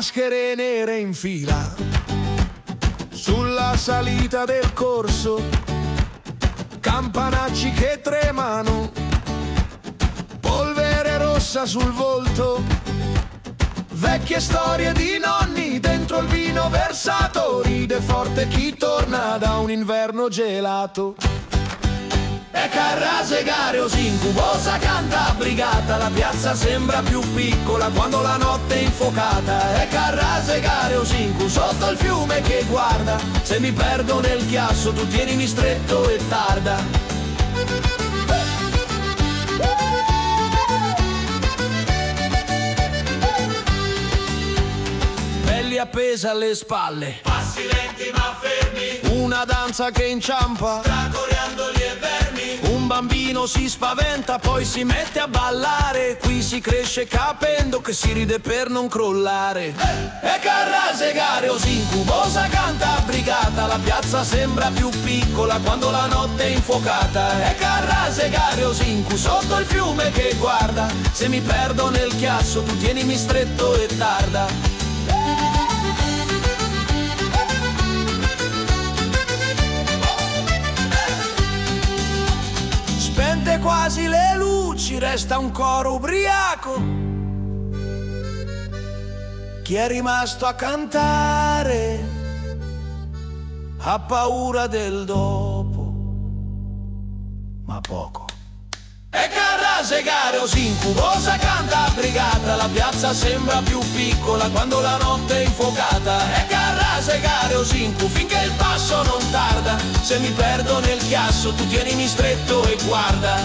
maschere nere in fila sulla salita del corso, campanacci che tremano, polvere rossa sul volto, vecchie storie di nonni dentro il vino versato, ride forte chi torna da un inverno gelato. E Carrase Gareos incubosa canta brigata, la piazza sembra più piccola quando la notte è infocata. E Carrase Gareos incu sotto il fiume che guarda, se mi perdo nel chiasso tu tienimi stretto e tarda. Belli appesa alle spalle, passi lenti ma fermi, una danza che inciampa tra coriandoli e vermi. Un bambino si spaventa, poi si mette a ballare. Qui si cresce capendo che si ride per non crollare. E Carrase Gareos incubosa canta brigata, la piazza sembra più piccola quando la notte è infuocata. E Carrase Gareos incu sotto il fiume che guarda, se mi perdo nel chiasso tu tienimi stretto e tarda. Spente quasi le luci, resta un coro ubriaco. Chi è rimasto a cantare ha paura del dopo, ma poco. E Carrase Gareos incubosa canta brigata, la piazza sembra più piccola quando la notte è infuocata. E Carrase Gareos incu finché il passo non tarda, se mi perdo nel chiasso tu tienimi stretto e guarda.